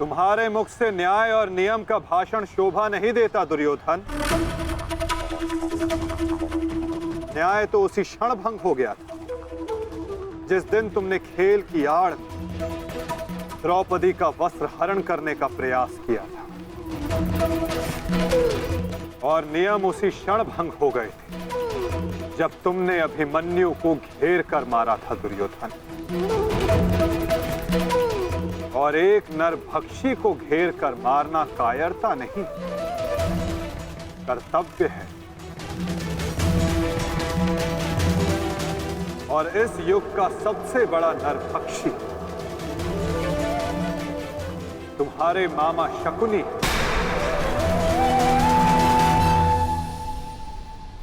तुम्हारे मुख से न्याय और नियम का भाषण शोभा नहीं देता दुर्योधन। न्याय तो उसी क्षण भंग हो गया था जिस दिन तुमने खेल की आड़ द्रौपदी का वस्त्र हरण करने का प्रयास किया था, और नियम उसी क्षण भंग हो गए थे जब तुमने अभिमन्यु को घेर कर मारा था दुर्योधन। और एक नरभक्षी को घेर कर मारना कायरता नहीं, कर्तव्य है। और इस युग का सबसे बड़ा नरभक्षी तुम्हारे मामा शकुनी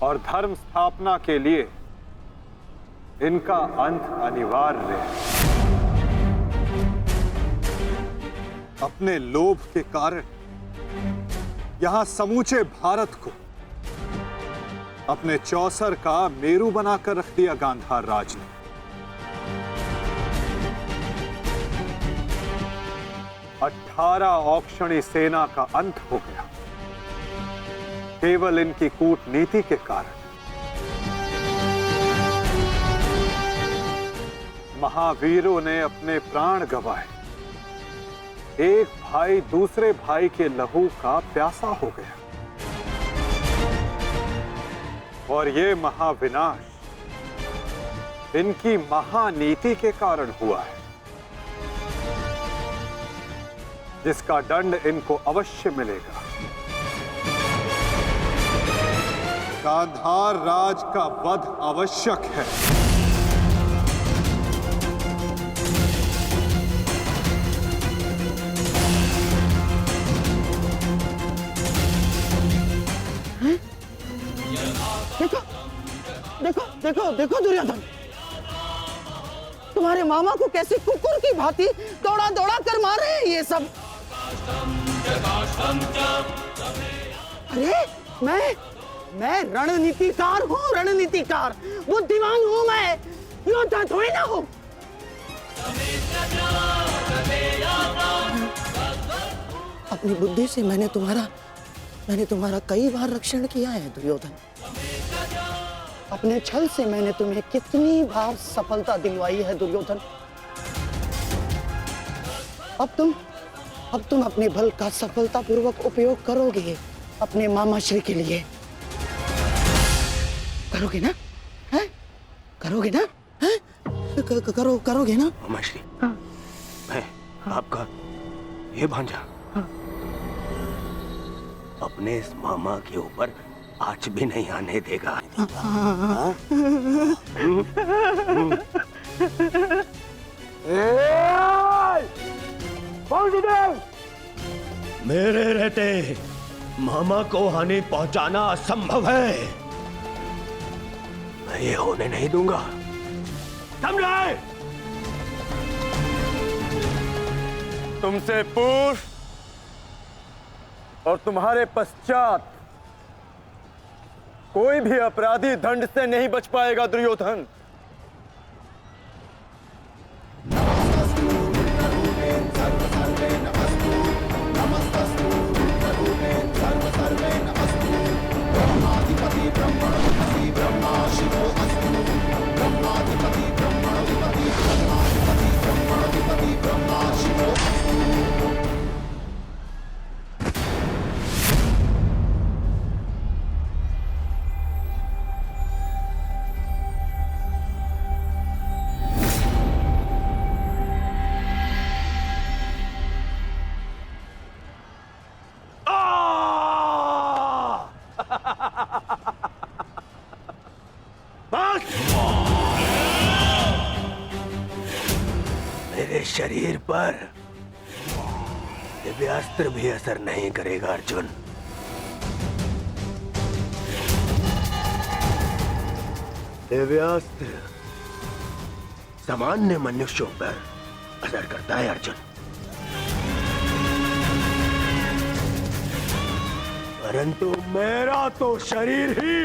और धर्म स्थापना के लिए इनका अंत अनिवार्य है। अपने लोभ के कारण यहां समूचे भारत को अपने चौसर का मेरू बनाकर रख दिया गांधार राज ने। अठारह औक्षणी सेना का अंत हो गया केवल इनकी कूटनीति के कारण। महावीरों ने अपने प्राण गंवाए, एक भाई दूसरे भाई के लहू का प्यासा हो गया, और ये महाविनाश इनकी महानीति के कारण हुआ है, जिसका दंड इनको अवश्य मिलेगा। गांधार राज का वध आवश्यक है। देखो देखो देखो देखो दुर्योधन, तुम्हारे मामा को कैसे कुकुर की भांति दौड़ा दौड़ा कर मार रहे हैं ये सब। अरे मैं रणनीतिकार हूँ, रणनीतिकार, बुद्धिमान हूँ मैं, योद्धा थोड़ी ना हूँ। अपनी बुद्धि से मैंने तुम्हारा कई बार रक्षण किया है दुर्योधन। अपने छल से मैंने तुम्हें कितनी बार सफलता दिलवाई है दुर्योधन। अब तुम अपने बल का सफलतापूर्वक उपयोग करोगे अपने मामा श्री के लिए। करोगे ना? हैं? करोगे ना? हैं? करोगे ना? मामा श्री, मैं आपका ये भांजा अपने इस मामा के ऊपर आँच भी नहीं आने देगा। मेरे रहते मामा को हानि पहुंचाना असंभव है। मैं ये होने नहीं दूंगा, समझे? तुमसे पूर्व और तुम्हारे पश्चात कोई भी अपराधी दंड से नहीं बच पाएगा दुर्योधन। मेरे शरीर पर दिव्यास्त्र भी असर नहीं करेगा अर्जुन। दिव्यास्त्र सामान्य मनुष्यों पर असर करता है अर्जुन, परंतु मेरा तो शरीर ही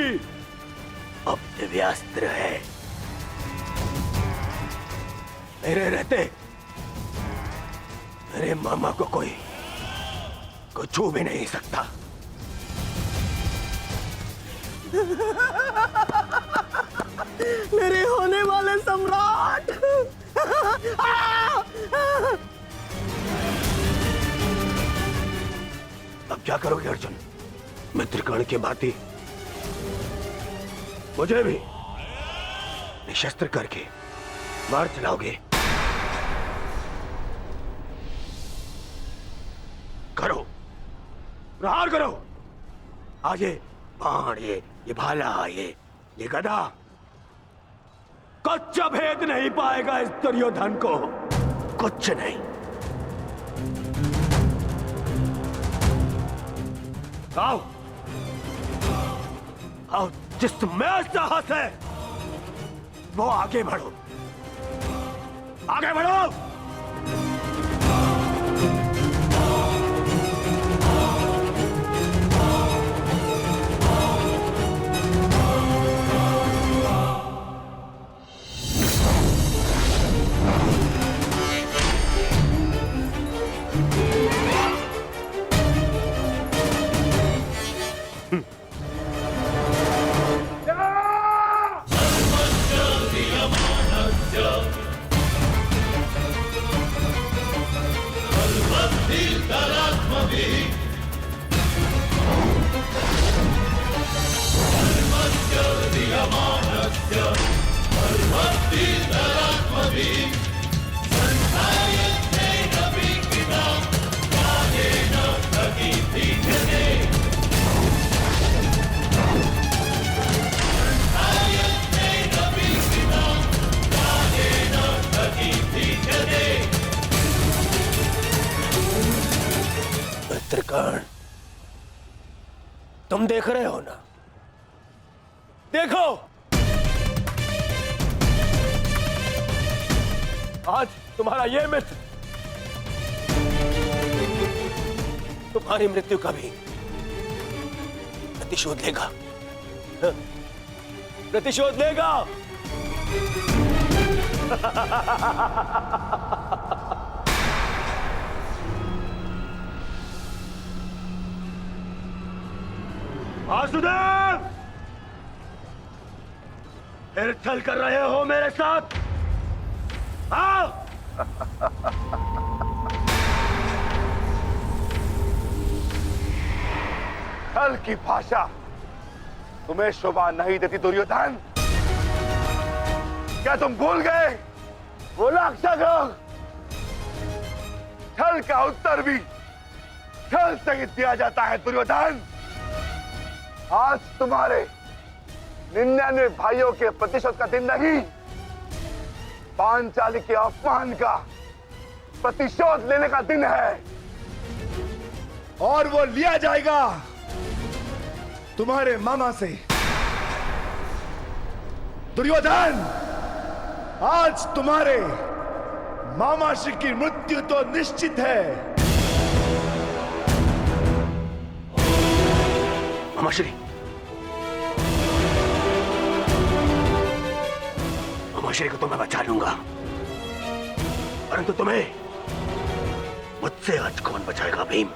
अब दिव्यास्त्र है। मेरे रहते मेरे मामा को कोई छू भी नहीं सकता। मेरे होने वाले सम्राट। अब क्या करोगे अर्जुन? मित्रकर्ण के भांति मुझे भी निशस्त्र करके मार चलाओगे? करो, प्रहार करो। आज ये बाण, ये भाला, ये गदा कुछ भेद नहीं पाएगा इस दुर्योधन को, कुछ नहीं। आओ आओ, जिसमें साहस है वो आगे बढ़ो, आगे बढ़ो। मित्रकर्ण, तुम देख रहे हो ना? देखो, आज तुम्हारा ये मित्र तुम्हारी मृत्यु का भी प्रतिशोध लेगा, प्रतिशोध लेगा। वासुदेव, फिर छल कर रहे हो मेरे साथ? आओ। छल की भाषा तुम्हें शोभा नहीं देती दुर्योधन। क्या तुम भूल गए वो राक्षस लोग? छल का उत्तर भी छल से ही दिया जाता है दुर्योधन। आज तुम्हारे 99 भाइयों के प्रतिशोध का दिन नहीं, पांचाली के अपमान का प्रतिशोध लेने का दिन है, और वो लिया जाएगा तुम्हारे मामा से। दुर्योधन, आज तुम्हारे मामा श्री की मृत्यु तो निश्चित है। मामा श्री, मामा श्री को तो मैं बचा लूंगा, परंतु तुम्हें मुझसे आज कौन बचाएगा भीम?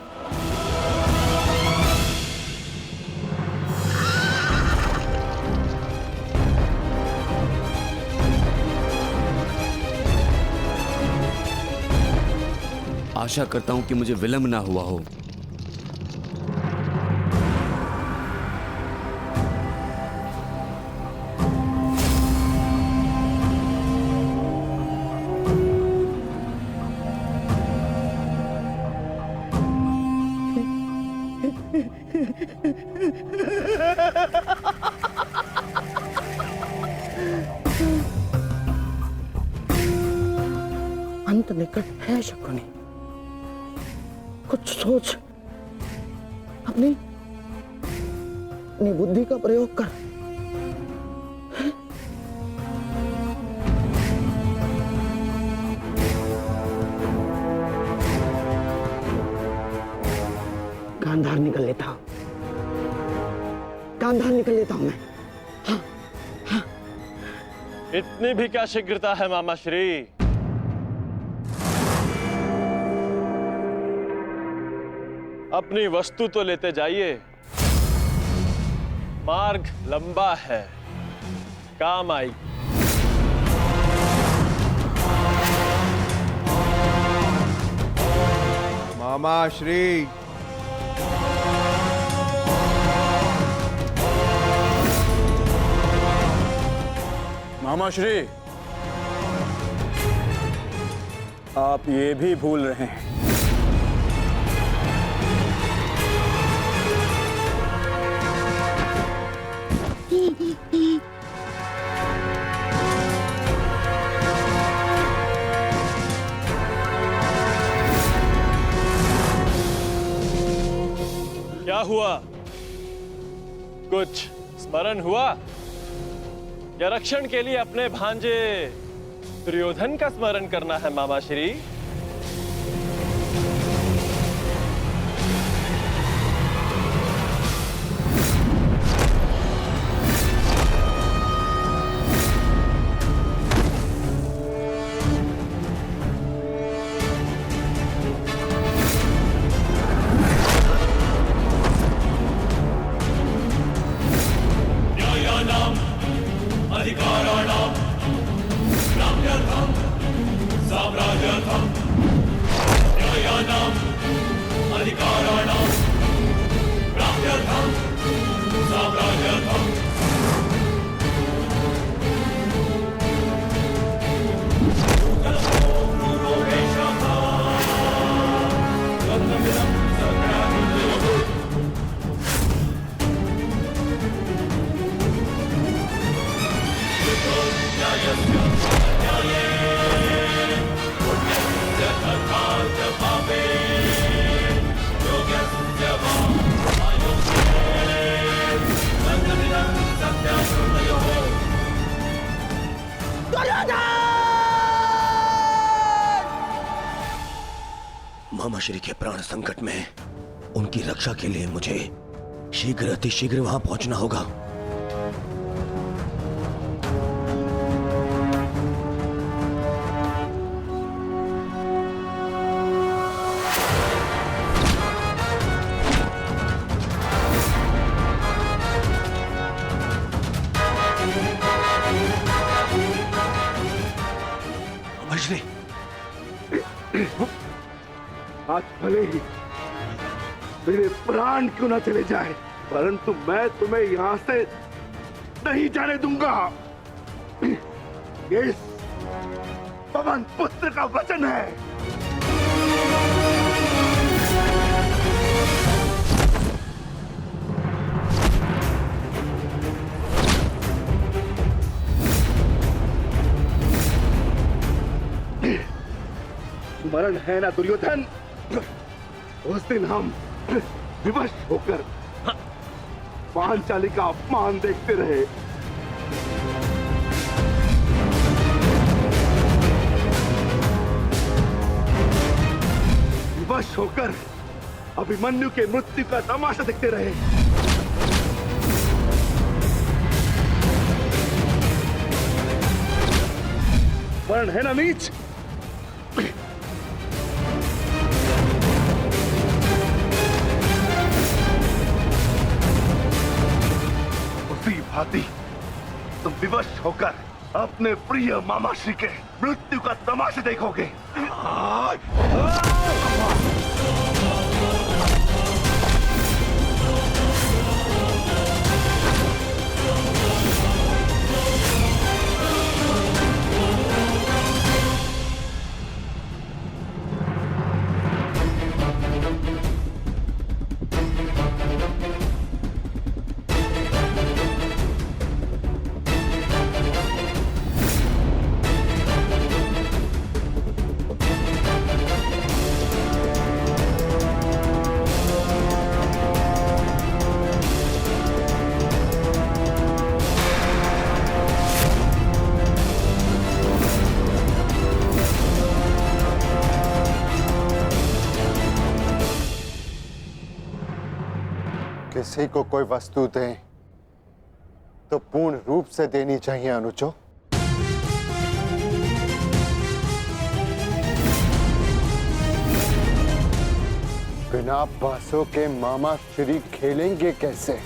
आशा करता हूं कि मुझे विलंब ना हुआ हो। अंत निकट है शकुनी, कुछ सोच, अपनी बुद्धि का प्रयोग कर। गांधार निकल लेता हूं, गांधार निकल लेता हूं मैं। हाँ, हाँ। इतनी भी क्या शीघ्रता है मामा श्री? अपनी वस्तु तो लेते जाइए, मार्ग लंबा है, काम आई। मामा श्री, मामा श्री, आप ये भी भूल रहे हैं। क्या हुआ? कुछ स्मरण हुआ या रक्षण के लिए अपने भांजे दुर्योधन का स्मरण करना है मामा श्री? मामा श्री के प्राण संकट में उनकी रक्षा के लिए मुझे शीघ्र अतिशीघ्र वहां पहुंचना होगा। मामा श्री, आज भले ही मेरे प्राण क्यों ना चले जाए, परंतु मैं तुम्हें यहां से नहीं जाने दूंगा। ये पवन पुत्र का वचन है। स्मरण है ना दुर्योधन, उस दिन हम विवश होकर पांचाली का अपमान देखते रहे। विवश होकर अभिमन्यु के मृत्यु का तमाशा देखते रहे। वर्ण है ना नीच, भांति तुम विवश होकर अपने प्रिय मामाश्री के मृत्यु का तमाशा देखोगे। किसी को कोई वस्तु दें तो पूर्ण रूप से देनी चाहिए अनुजो। बिना बांसों के मामा श्री खेलेंगे कैसे?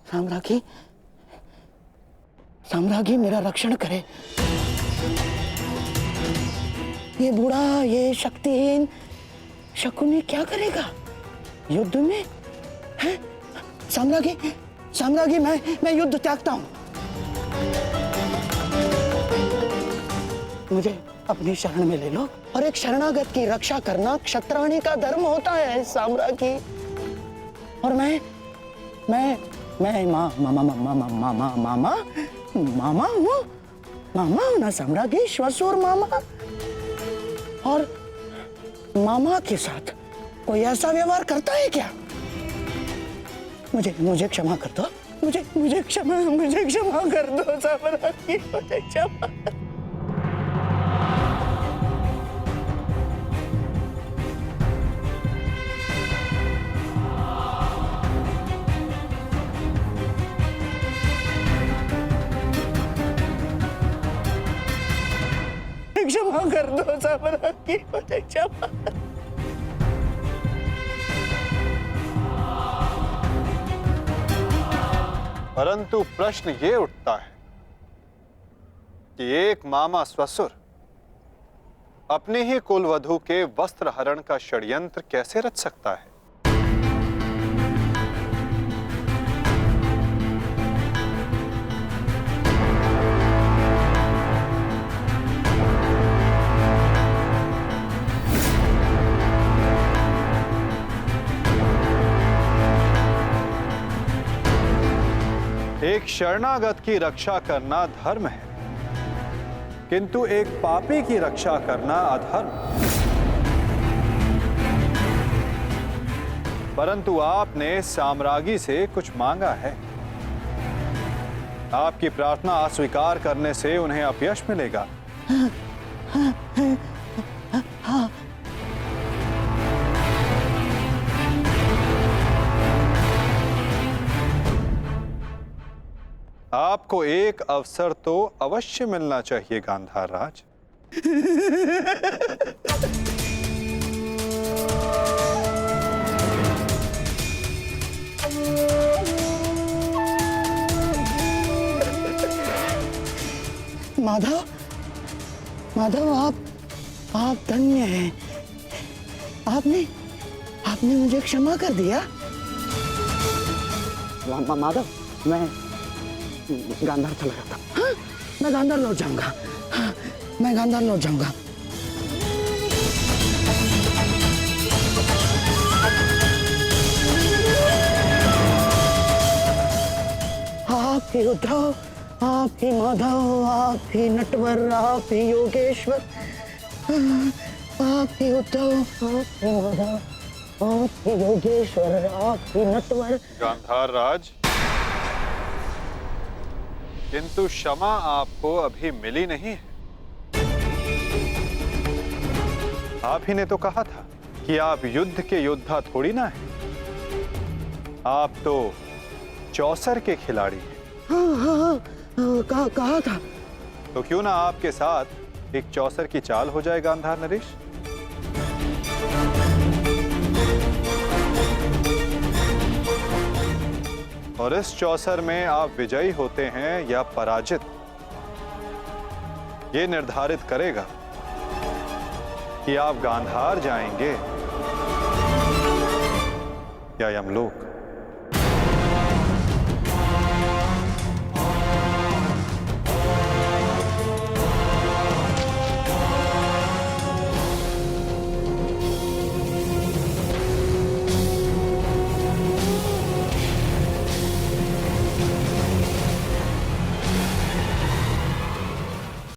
साम्राज्ञी, साम्राज्ञी मेरा रक्षण करे। ये बूढ़ा, ये शक्तिहीन शकुनी क्या करेगा युद्ध में? हैं? साम्राज्ञी, साम्राज्ञी, मैं युद्ध त्यागता हूं। मुझे अपनी शरण में ले लो, और एक शरणागत की रक्षा करना क्षत्राणी का धर्म होता है साम्राज्ञी। और मैं मामा हूँ ना साम्राज्ञी, श्वशुर मामा। और मामा के साथ कोई ऐसा व्यवहार करता है क्या? मुझे क्षमा कर दो, मुझे क्षमा कर दो साम्राज्ञी, मुझे क्षमा। क्षमा कर दो साम्राज्ञी, मुझे क्षमा। परंतु प्रश्न ये उठता है कि एक मामा ससुर अपने ही कुलवधू के वस्त्र हरण का षड्यंत्र कैसे रच सकता है? एक शरणागत की रक्षा करना धर्म है, किंतु एक पापी की रक्षा करना अधर्म। परंतु आपने साम्राज्ञी से कुछ मांगा है। आपकी प्रार्थना अस्वीकार करने से उन्हें अपयश मिलेगा। आपको एक अवसर तो अवश्य मिलना चाहिए गांधार राज। माधव, माधव, आप धन्य हैं। आपने मुझे क्षमा कर दिया। माधव, मैं गांधार चला जाता। हाँ, मैं गांधार लौट जाऊंगा। हाँ, मैं गांधार लौट जाऊंगा। आप ही उद्धव, आप ही माधव, आप ही नटवर, आप ही योगेश्वर, आप ही उद्धव, आप ही माधव, आप ही योगेश्वर, आप ही नटवर। गांधार राज, किंतु क्षमा आपको अभी मिली नहीं है। आप ही ने तो कहा था कि आप युद्ध के योद्धा थोड़ी ना हैं। आप तो चौसर के खिलाड़ी हैं। हाँ, कहा था। तो क्यों ना आपके साथ एक चौसर की चाल हो जाए गांधार नरेश? और इस चौसर में आप विजयी होते हैं या पराजित, ये निर्धारित करेगा कि आप गांधार जाएंगे या यमलोक।